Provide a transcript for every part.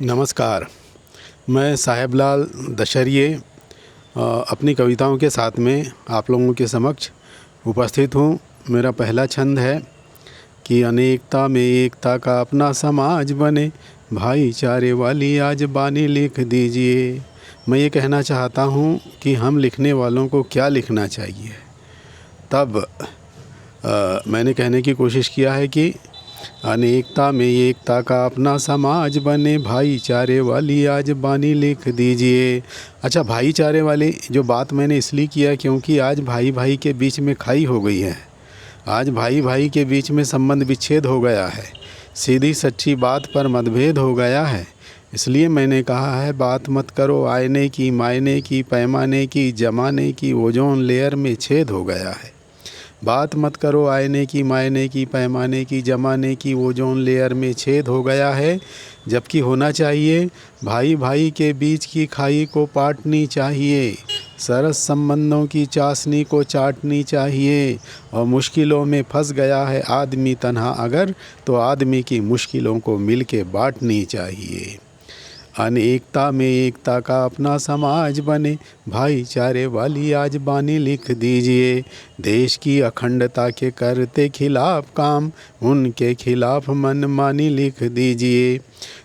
नमस्कार। मैं साहेबलाल दशहरिये अपनी कविताओं के साथ में आप लोगों के समक्ष उपस्थित हूँ। मेरा पहला छंद है कि अनेकता में एकता का अपना समाज बने, भाईचारे वाली आज बानी लिख दीजिए। मैं ये कहना चाहता हूँ कि हम लिखने वालों को क्या लिखना चाहिए। तब मैंने कहने की कोशिश किया है कि अनेकता में एकता का अपना समाज बने, भाईचारे वाली आज बानी लिख दीजिए। अच्छा, भाईचारे वाली जो बात मैंने इसलिए किया क्योंकि आज भाई भाई के बीच में खाई हो गई है। आज भाई भाई के बीच में संबंध विच्छेद हो गया है, सीधी सच्ची बात पर मतभेद हो गया है। इसलिए मैंने कहा है, बात मत करो आईने की, मायने की, पैमाने की, जमाने की, ओजोन लेयर में छेद हो गया है। बात मत करो आईने की, मायने की, पैमाने की, जमाने की, ओजोन लेयर में छेद हो गया है। जबकि होना चाहिए भाई भाई के बीच की खाई को पाटनी चाहिए, सरस संबंधों की चाशनी को चाटनी चाहिए। और मुश्किलों में फंस गया है आदमी तन्हा अगर, तो आदमी की मुश्किलों को मिल के बांटनी चाहिए। अनेकता में एकता का अपना समाज बने, भाईचारे वाली आज बानी लिख दीजिए। देश की अखंडता के करते खिलाफ काम, उनके खिलाफ मनमानी लिख दीजिए।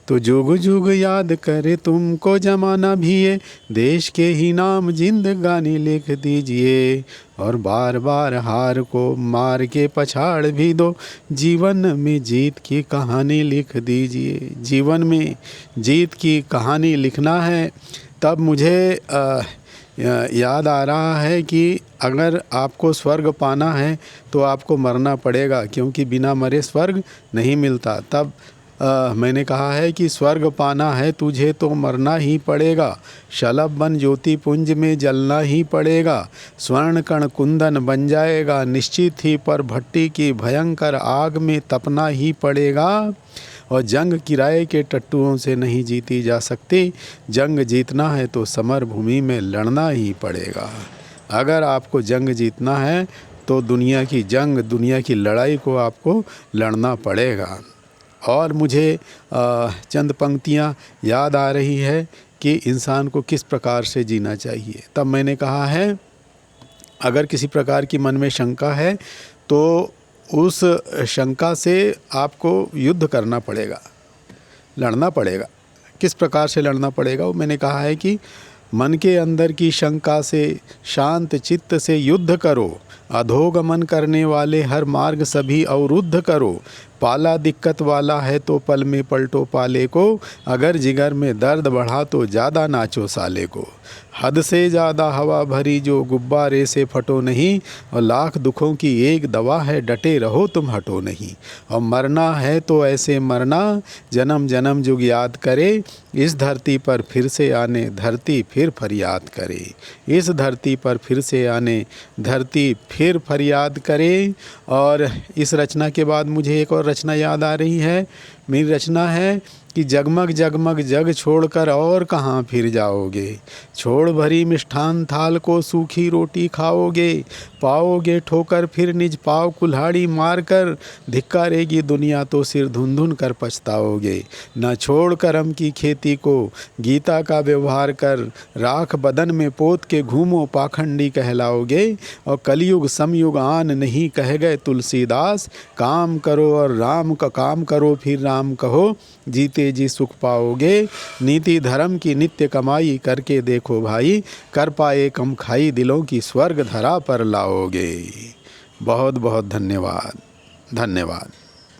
तो जुग जुग याद करे तुमको जमाना भी ये, देश के ही नाम जिंदगानी लिख दीजिए। और बार बार हार को मार के पछाड़ भी दो, जीवन में जीत की कहानी लिख दीजिए। जीवन में जीत की कहानी लिखना है। तब मुझे याद आ रहा है कि अगर आपको स्वर्ग पाना है तो आपको मरना पड़ेगा, क्योंकि बिना मरे स्वर्ग नहीं मिलता। तब मैंने कहा है कि स्वर्ग पाना है तुझे तो मरना ही पड़ेगा, शलभ बन ज्योति पुंज में जलना ही पड़ेगा। स्वर्ण कण कुंदन बन जाएगा निश्चित ही, पर भट्टी की भयंकर आग में तपना ही पड़ेगा। और जंग किराए के टट्टुओं से नहीं जीती जा सकती, जंग जीतना है तो समर भूमि में लड़ना ही पड़ेगा। अगर आपको जंग जीतना है तो दुनिया की जंग, दुनिया की लड़ाई को आपको लड़ना पड़ेगा। और मुझे चंद पंक्तियाँ याद आ रही है कि इंसान को किस प्रकार से जीना चाहिए। तब मैंने कहा है, अगर किसी प्रकार की मन में शंका है तो उस शंका से आपको युद्ध करना पड़ेगा, लड़ना पड़ेगा। किस प्रकार से लड़ना पड़ेगा वो मैंने कहा है कि मन के अंदर की शंका से शांत चित्त से युद्ध करो, अधोगमन करने वाले हर मार्ग सभी अवरुद्ध करो। पाला दिक्कत वाला है तो पल में पलटो पाले को, अगर जिगर में दर्द बढ़ा तो ज़्यादा नाचो साले को। हद से ज़्यादा हवा भरी जो गुब्बारे से फटो नहीं, और लाख दुखों की एक दवा है डटे रहो तुम हटो नहीं। और मरना है तो ऐसे मरना जन्म जन्म जुग याद करे, इस धरती पर फिर से आने धरती फिर फरियाद करे। इस धरती पर फिर से आने धरती फिर फरियाद करे। और इस रचना के बाद मुझे एक और रचना याद आ रही है। मेरी रचना है कि जगमग जगमग जग छोड़कर और कहाँ फिर जाओगे, छोड़ भरी मिष्ठान थाल को सूखी रोटी खाओगे। पाओगे ठोकर फिर निज पाव कुल्हाड़ी मारकर, धिक्कारेगी दुनिया तो सिर धुन धुन कर पछताओगे। न छोड़ करम की खेती को गीता का व्यवहार कर, राख बदन में पोत के घूमो पाखंडी कहलाओगे। और कलयुग समयुग आन नहीं कह गए तुलसीदास, काम करो और राम का काम करो फिर राम कहो, जीते जी सुख पाओगे। नीति धर्म की नित्य कमाई करके देखो भाई, कर पाए कम खाई दिलों की स्वर्ग धरा पर लाओगे। बहुत बहुत धन्यवाद। धन्यवाद।